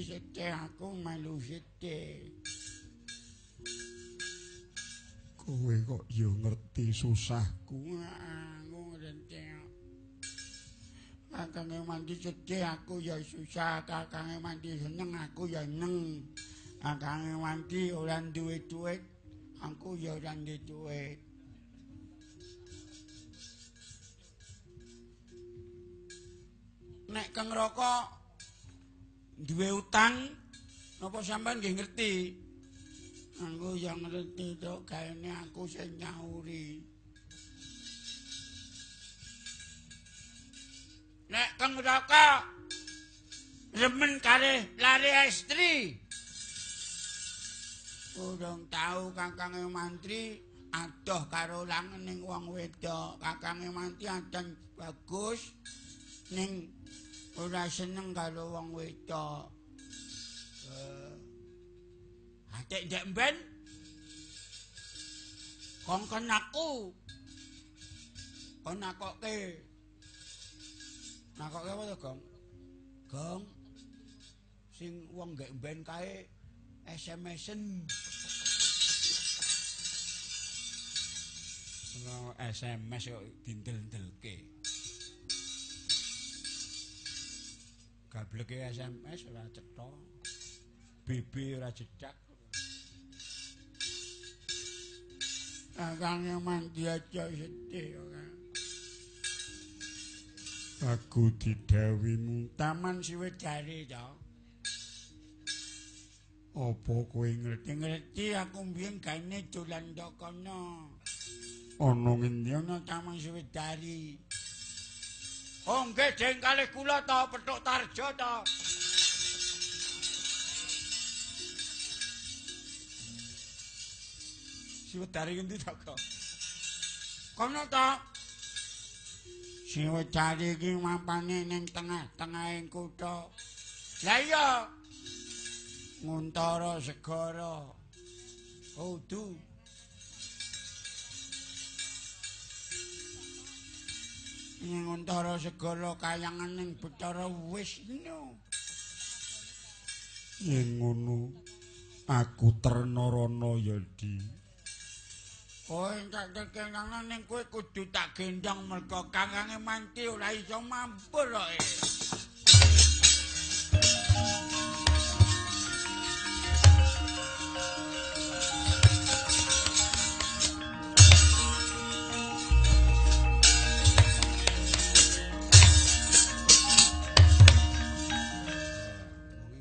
sithik aku melu sithik. Kowe kok ya ngerti susahku. Aku ngerti. Kakange mandi sedih aku ya susah, kakange mandi seneng aku ya seneng. Kakange mandi ora duwe duit, aku ya ora duwe duit. Nek keng rokok duwe utang napa sampean nggih ngerti? Aku ya ngerti to, gaene aku sing nyauri. Nek keng rokok remen kare lari estri. Urung tau kakange mantri adoh karo langening wong wedok. Kakange mantri adan bagus ning ora seneng karo wong wedok. Atik ndek mben kongkon aku. Kon nakokke. Nakokke apa to, Gong? Gong. Sing wong ndek mben kae SMS-en. SMS kok dindel-ndelke. Gableke SMS ora cetha. BB ora jedak. Kakangnya mandi aja sedih ora. Aku didhawuhi Taman Siwedari to. apa kowe ngerti? Ngerti aku mbiyen gaene dolan kono. Ana ngendi? Ana Taman Siwedari. Oh nggih deng kalih kula to Petuk Tarjo to. Siwedari ngendi to, Kok? Kono to. Siwedari iki mampane ning tengah-tengahing kutha. Lah iya. Nguntara Segara. Kudu. Ning Nguntara Segara kayangan ning Bathara Wisnu. Yen ngono aku Trena-rana ya Di. Oh, tak kekenangan ning kowe kudu tak gendong merga Kakange Manti ora iso mampur kok.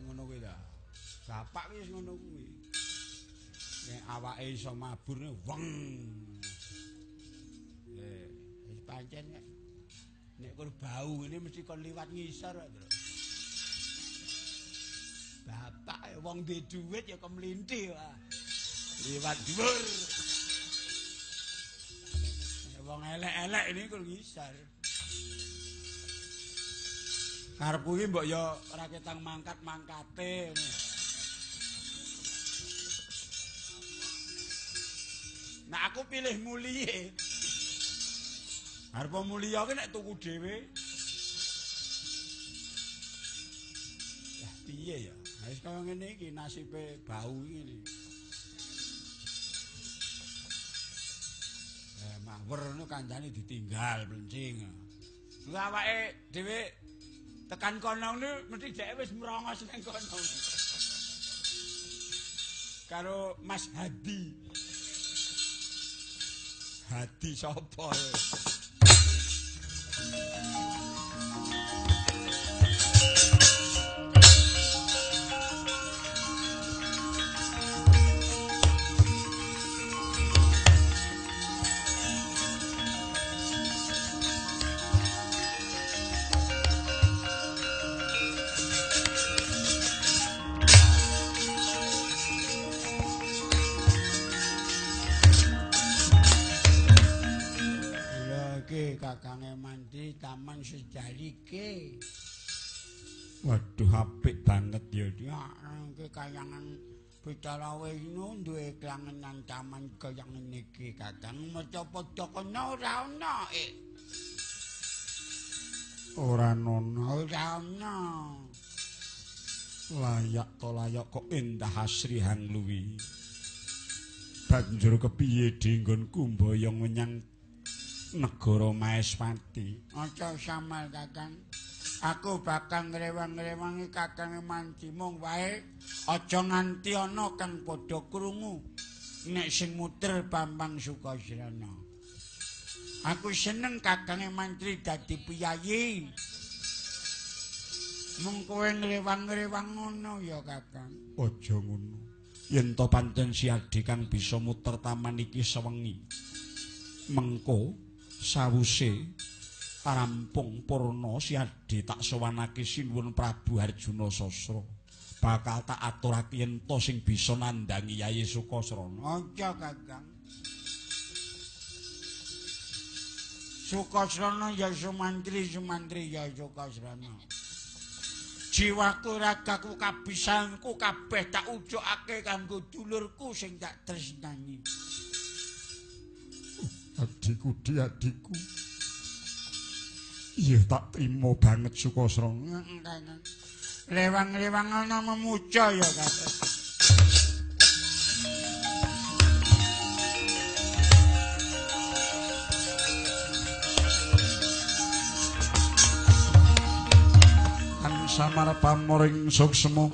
Ngono kuwi ta. Bapak wis ngono kuwi. Nek awake iso mabur weng. Wis pancen nek kur bau ngene mesti kon liwat ngisor kok, Tru. Bapak wong duwe dhuwit ya kemlinthi wae. Liwat dhuwur. Wong elek-elek ini kur ngisor. Karepku iki mbok ya ora ketang mangkat-mangkate. Nah aku pilih muliye. Arep mulia ki nek tuku dhewe. Lah piye ya? Wis kaya ngene iki nasibe bau ngene. Mawur ngono kancane ditinggal blencing. Lha awake dhewe tekan kono mesti dhek wis mrongos nang kono. Karo Mas Hadi. Hadi sapa? Kakange Mandi Taman Sejarike. Waduh apik banget ya. Ya, iki kayangan Bathara Wisnu duwe klangenan taman kaya ngene iki, Kakang. Maca padha kono ora ana, Ora nono. Ora ana. Layak to layak kok endah asri hang luwi. Banjur kepiye dinggon kumbayong menyang negara Maespati. Aja samal Kakang. Aku bakal ngrewang-ngrewangi Kakang Manci mung wae aja nganti ana kang padha krungu nek sing muter Bambang Sukasrana. Aku seneng Kakang Mantri dadi piyayi. Mung kowe ngrewang-ngrewang ngono ya Kakang. Aja ngono. Yen to pancen si Adi kang bisa muter taman iki sewengi. Mengko sawuse rampung purna si Adi tak sowanake sinuwun Prabu Harjuna Sasra. Bakal tak aturake yen to sing bisa nandangi Yayi Sukasrana. Aja Kakang. Sukasrana ya Sumantri, Sumantri ya Sukasrana. Jiwaku ragaku kabisanku kabeh tak ujukake kanggo dulurku sing tak tresnani. Adiku di adiku. Iya tak trimo banget Sukasrana. Lewang-lewang ana memuja ya Kakang. Samar pamoring suksma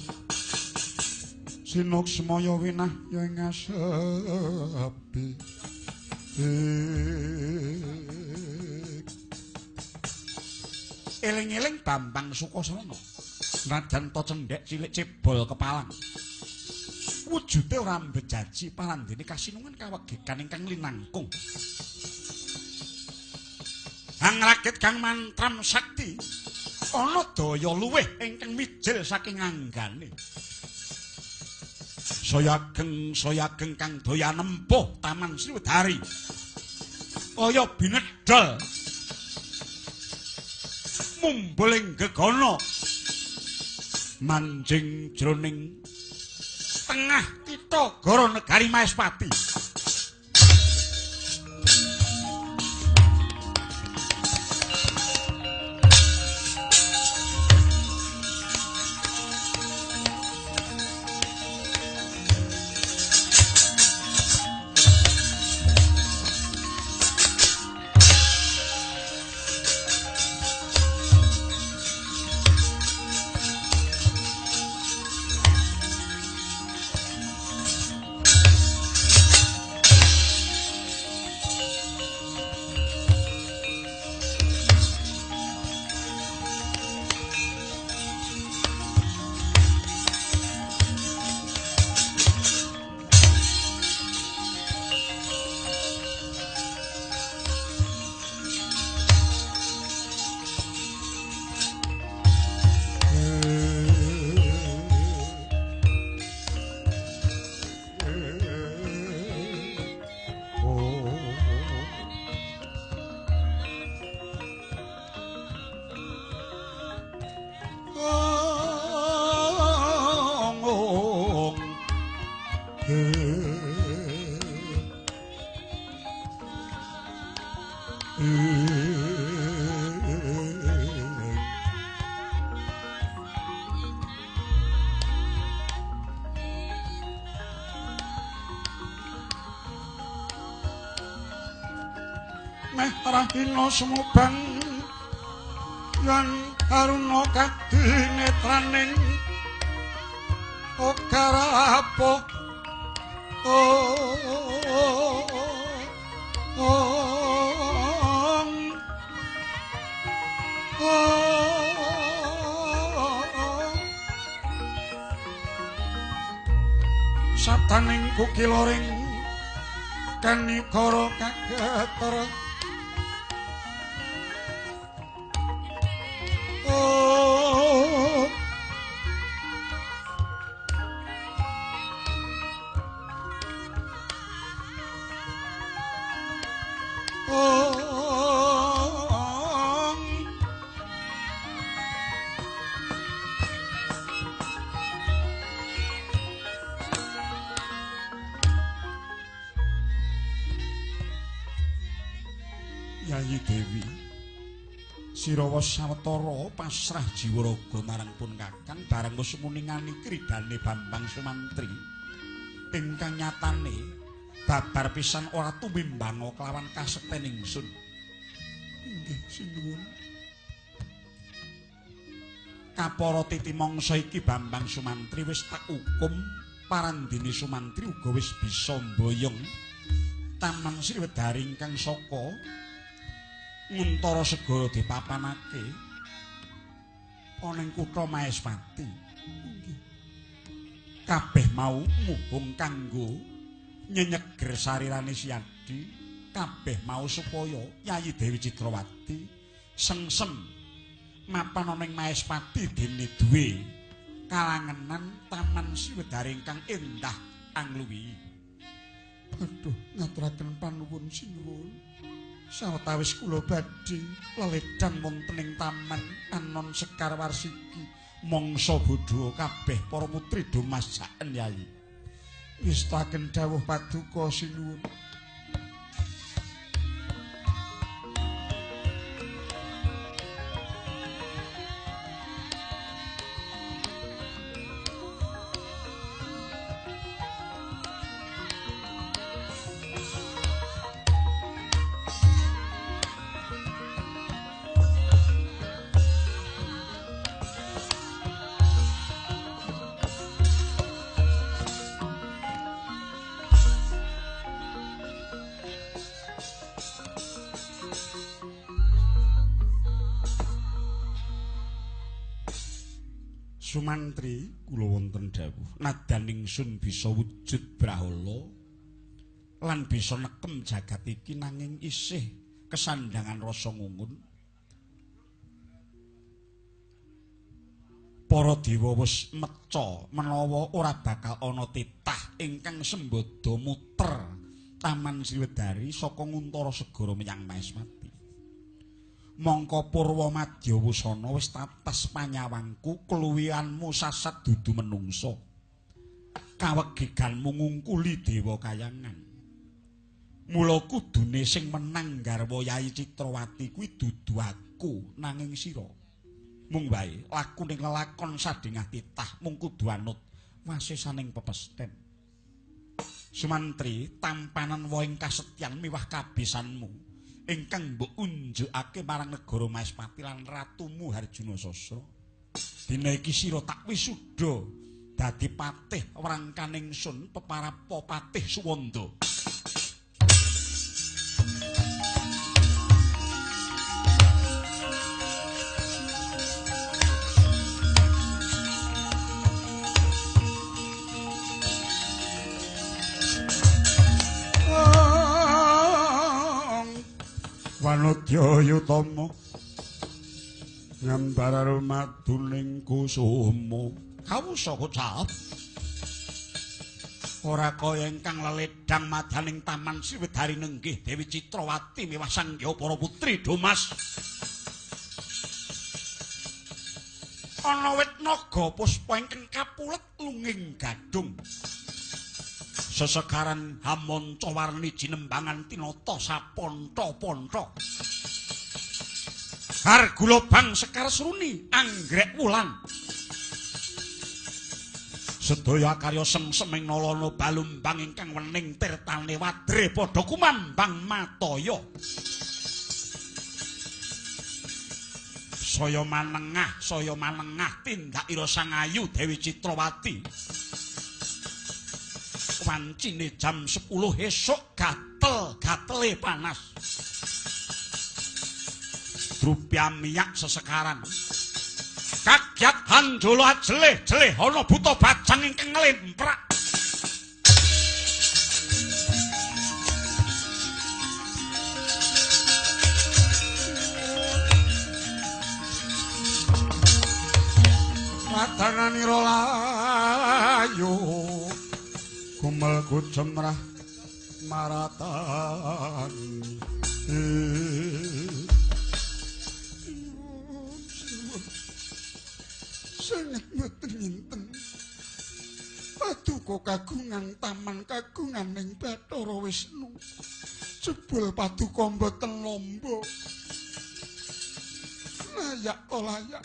sinuksmaya winah ya ing asepi eling-eling Bambang Sukasrana najan to cendhek cilik cebol kepalang wujude ora mbejaji palandene kasinungan kawegekan ingkang linangkung Angrakit kang mantram sakti ana daya luweh ingkang mijil saking anggane. Soyageng kang daya nempuh Taman Sriwedari. Kaya binedol. Mumbuling gegana. Manjing jroning tengah kita gara negari Maespati. Meh rahina sumubang lan karuna kadi netraning okarapo sataning kukiloring kanikara kageter Yayi Dewi Sirawa sawetara pasrah jiwa raga marang pun Kakang bareng wis muningani kridane Bambang Sumantri ingkang nyatane babar pisan ora tumimbang kelawan kasekten ingsun. Nggih sinuwun. Kapara titi mangsa iki Bambang Sumantri wis tak hukum parandene Sumantri uga wis bisa mboyong Taman Sriwedari ingkang saka Nguntara Segara dipapanake ana ing kutha Maespati. Kabeh mau mubung kanggo nyenyeger sarirane Si Adi, kabeh mau supaya Yayi Dewi Citrawati sengsem mapan ana ing Maespati dene duwe kalangenan Taman Sriwedari ingkang endah angluwi. Aduh, ngaturaken panuwun sinuwun. Sawetawis kula badhe leledang wonten ing taman Anon Sekar Warsiki mangsa bodho kabeh para putri do masaken Yayi. Wistakaken dawuh paduka sinuwun. Sumantri kula wonten dawuh nadan ingsun bisa wujud brahala lan bisa nekem jagat iki nanging isih kesandangan rasa ngungun. Para dewa wis meca menawa ora bakal ana titah ingkang sembada muter Taman Sriwedari saka Nguntara Segara menyang Maespati. Mongko Purwa Madya Wusana wis tatas panyawangku keluwihanmu sasat dudu menungsa. Kawegiganmu ngungkuli dewa kayangan. Mula kudune sing menang garwa Yayi Citrawati kuwi dudu aku nanging sira. Mung wae lakuning lelakon sadengah titah mung kudu anut wasesaning pepesthen. Sumantri tampanan woing kasetyan miwah kabisanmu ingkang mbok unjukake marang negara Maespati lan ratumu Harjuna Sasra. Dina iki sira tak wisuda dadi patih wrangkaning sun peparapa patih Suwanda. Wanodya Yutama ngambar maduning kusuma kawusa kocap ora kaya ingkang leledang madaning Taman Sriwedari nenggih Dewi Citrawati miwah sangya para putri Domas. Ana wit naga puspa ingkang kapulet lunging gadung. Sesekaran hamonca warni jinembangan tinata saponta-ponta. Hargulobang sekar sruni anggrek wulan. Sedaya karya semseming nalana balumbang ingkang wening tirtane wadre padha kumambang mataya. Saya manengah tindak ira sang ayu Dewi Citrawati. Wancine jam 10 esuk gatel-gatele panas. Drupya miyak sesekaran. Kagyat handala jeleh-jeleh ana buta bajang ingkang nglemprak. Wadananira layu kumelku cemrah maratan. Sangat mboten nyinten. Paduka kagungan taman kagungan ing Bathara Wisnu. Jebul paduka mboten lomba. layak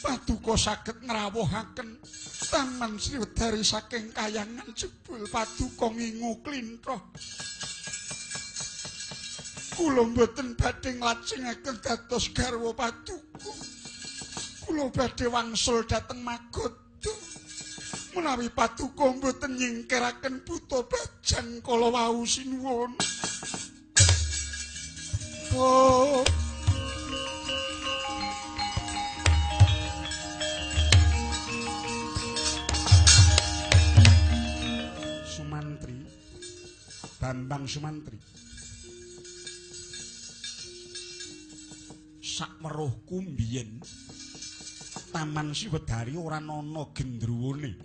Paduka saged ngrawuhaken Taman Sriwedari saking kayangan jebul Paduka ngingu klinthah. Kula mboten badhe nglajengaken dados garwa Paduka. Kula badhe wangsul dhateng Magoda. Menawi Paduka mboten nyingkiraken buta bajang kala wau sinuwun. Oh. Sumantri, Bambang Sumantri. Sakweruhku mbiyen Taman Sriwedari ora ana gendruwone.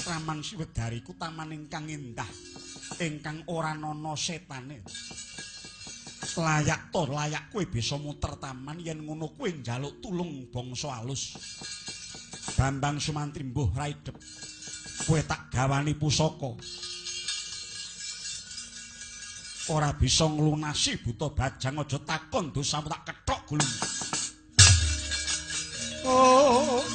Taman Sriwedari ku taman ingkang endah, ingkang ora ana setane. Layak to, layak kowe bisa muter taman yen ngono kowe njaluk tulung bangsa alus. Bambang Sumantri mbuh raidhep. Kowe tak gawani pusaka. Ora bisa nglunasi buta bajang aja takon dosamu tak kethok gulung. Oh.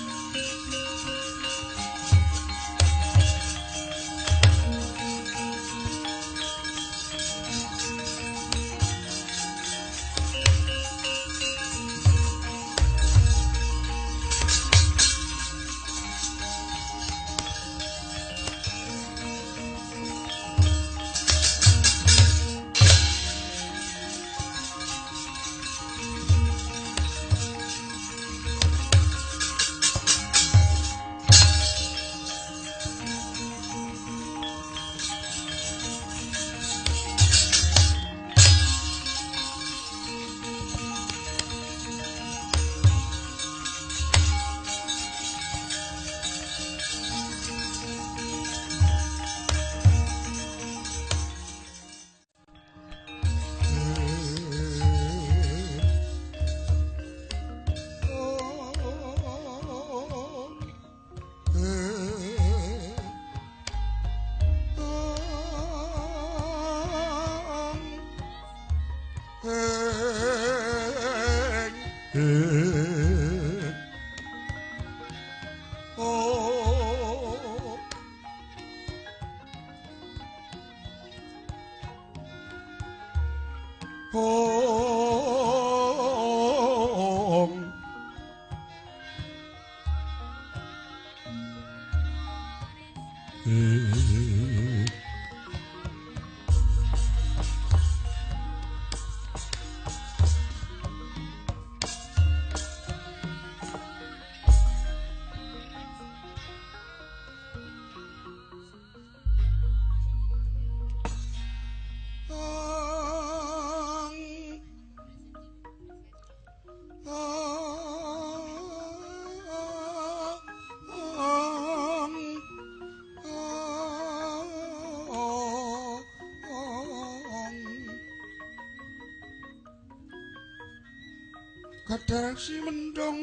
Kadang si mendung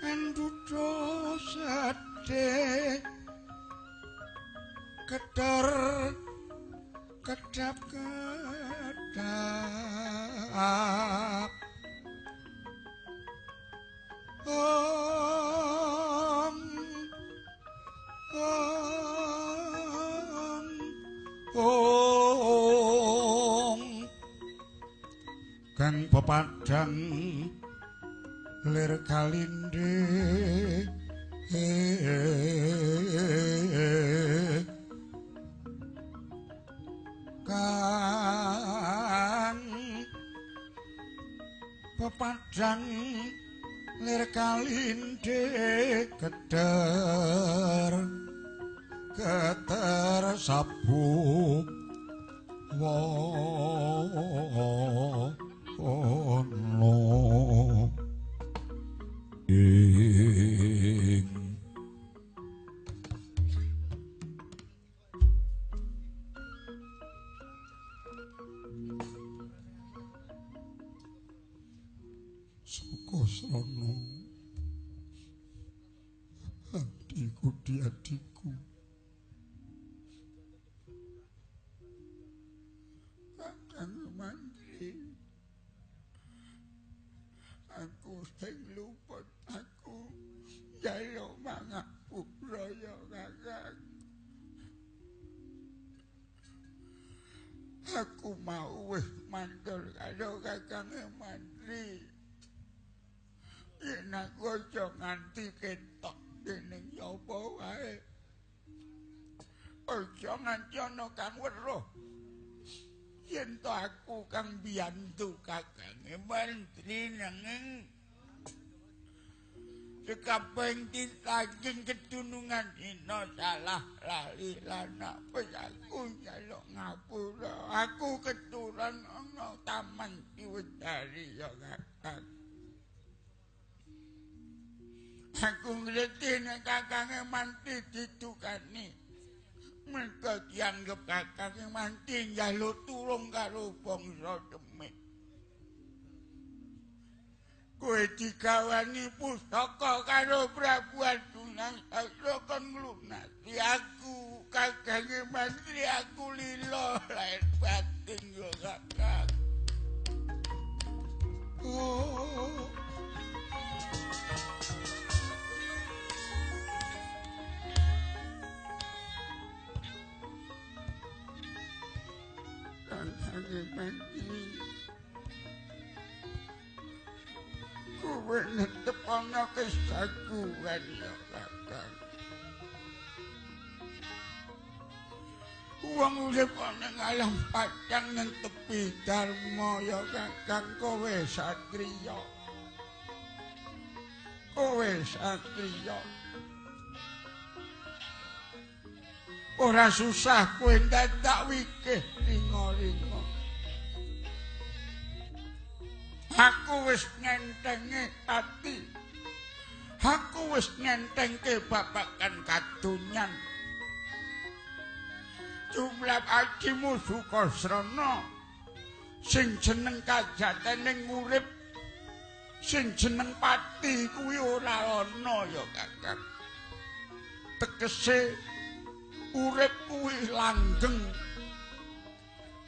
endudo sate kedar kedap kedap Kang pepadang lir kalinde Kang pepadang lir kalinde keder keter sabu ono ing Sukasana adikku di adikku Kakang Mantri aku mau wis mantul karo Kakang Mantri. Yen aku aja nganti ketok dening sapa wae. Aja nganti ana kang weruh. Yen to aku kang biyantu Kakang Mantri nanging sekaping ditaging ketunungan ina salah lali lan apa aku njaluk ngapura. Aku keturunan ana Taman Diwedari ya Kakang. Aku ngerti nek Kakang Mantri ditukani. Mergo dianggep Kakang Mantri njaluk tulung karo bangsa Demit. Kowe digawani pusaka karo Prabu Arjuna Sastra kon nglunasi aku Kakang Mantri aku lila lahir batin yo Kakang. Oh. Kakang Mantri kowe netepana kesaguhan ya Kakang. Wong urip ning alam padang nentepi dharma ya Kakang. Kowe satriya. Kowe satriya. Ora susah kowe dadak wikih ringa-ringa. Aku wis ngentengi ati. Aku wis ngentengke babagan kadonyan. Jumlah ajimu Sukasrana sing jeneng kajatening urip sing jeneng pati kuwi ora ana ya Kakang. Tegese urip kuwi langgeng.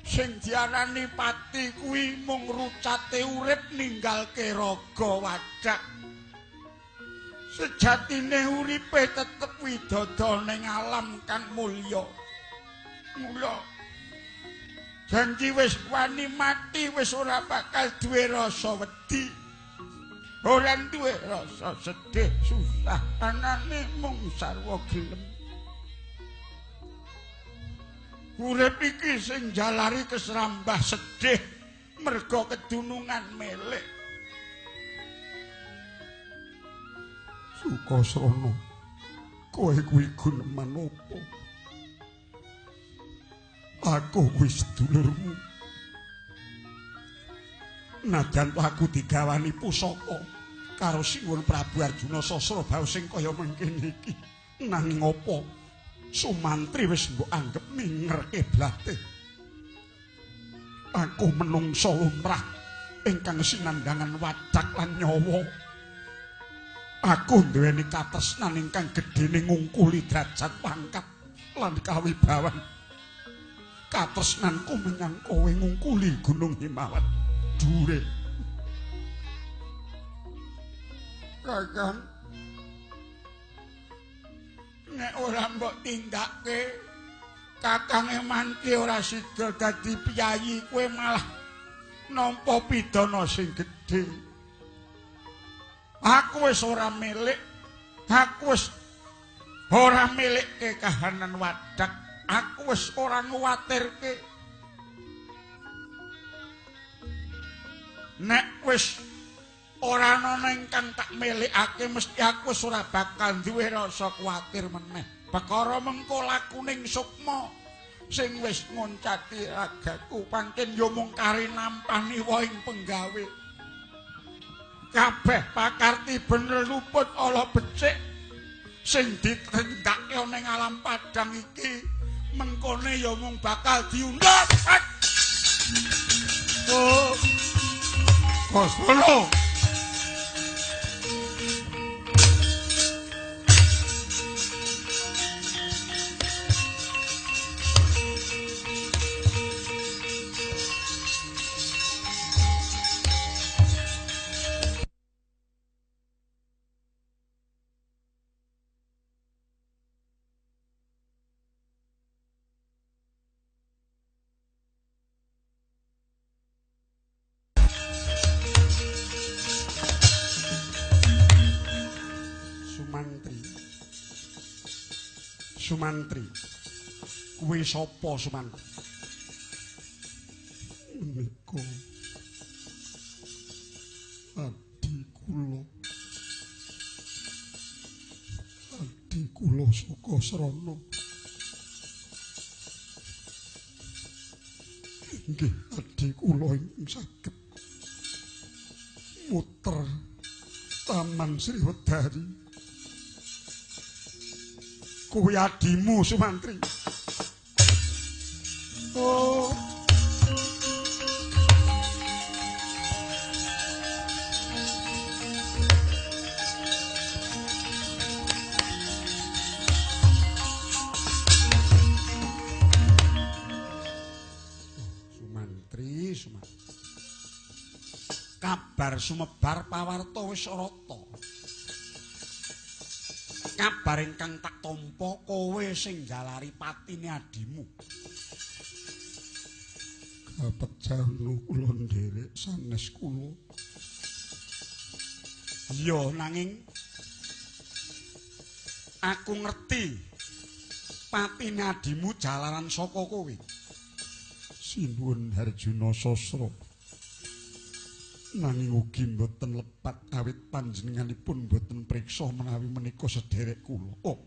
Sing diarani pati kuwi mung rucate urip ninggalke raga wadak. Sejatine uripe tetep widodol ning alam kang mulya. Mula janji wis wani mati wis ora bakal duwe rasa wedi. Ora duwe rasa sedih susah anane mung sarwa gelem. Urip iki sing jalari kesrambah sedih merga kedunungan melek. Sukasrana, kowe kuwi guneman apa? Aku wis sedulurmu. Najan aku digawani pusaka karo Sinuwun Prabu Arjuna Sasra Bahu sing kaya mengkene iki. Nanging apa? Sumantri wis mbok anggep minger kiblate. Aku menungsa lumrah ingkang sinandhangan wadak lan nyawa. Aku duweni katresnan ingkang gedhene ngungkuli derajat pangkat lan kawibawan. Katresnanku menyang kowe ngungkuli Gunung Himalaya dhuwure. Kakang, nek ora mbok tindake, Kakang Mantri ora sida dadi piyayi, kowe malah nampa pidana sing gedhe. Aku wis ora milik, aku wis ora milikke kahanan wadak, aku wis ora nguwatirke. Nek wis ora ana ingkang tak milikake mesti aku wis ora bakal duwe rasa kuwatir meneh. Perkara mengko lakuning sukma sing wis ngoncati ragaku pancen ya mung kari nampani wae ing penggawe. Kabeh pakarti bener luput ala becik sing ditindakake ning alam padang iki mengkone ya mung bakal diundhak. Oh, Kosolo. Sumantri. Kuwi sapa Sumantri? Menika Adi kula saka Srana. Nggih, adi kula ingkang saged muter Taman Sriwedari. Kuwi adimu Sumantri. Oh. Kabar sumebar pawarta wis rata. Kabar ingkang tak tampa kowe sing jalari patine adimu. Kapecahnu kula nderek sanes kula. Iya nanging aku ngerti patine adimu jalaran saka kowe. Sinuwun Harjuna Sasra. Nanging ugi mboten lepat awit panjenenganipun mboten priksa menawi menika sedherek kula. Oh.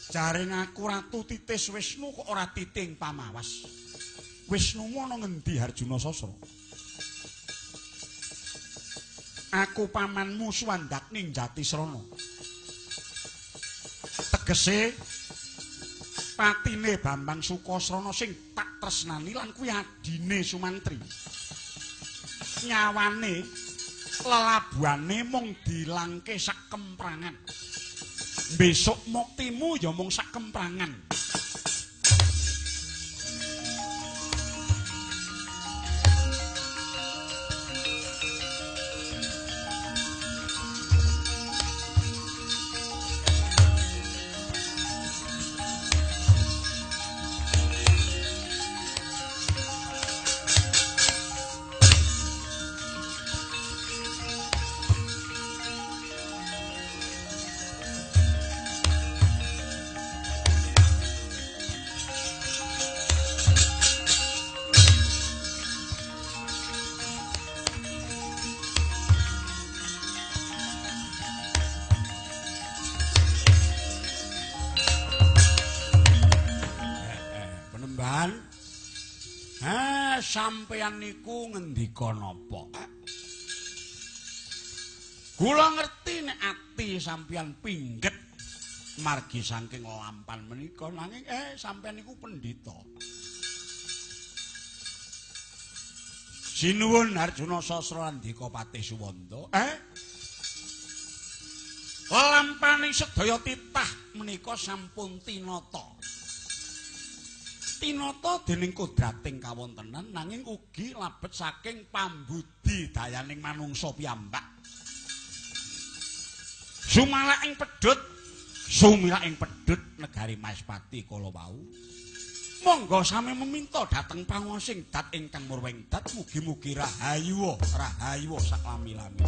Jaring aku Ratu Titis Wisnu kok ora titing pamawas. Wisnumu ana ngendi Harjuna Sasra? Aku pamanmu Suwandakning Jatisrana. Tegese patine Bambang Sukasrana sing tak tresnani lan kuwi adine Sumantri. Nyawane lelabuhane mung dilangke sak kemprangan. Besok muktimu ya mung sak kemprangan. Sampeyan niku ngendika napa? Kula ngerti nek ati sampeyan pingget margi saking lampan menika nanging sampeyan niku pendhita. Sinuwun Arjuna Sasra Andika Patih Suwanda. Lampaning sedaya titah menika sampun tinata. Tinata dening kodrating kawontenan nanging ugi labet saking pambudi dayaning manungsa piyambak. Sumalak ing pedhut, sumirak ing pedhut negari Maespati kala wau. Monggo sami meminta dhateng panguwasing dat ingkang murweng dat mugi-mugi rahayu sak lami-lami.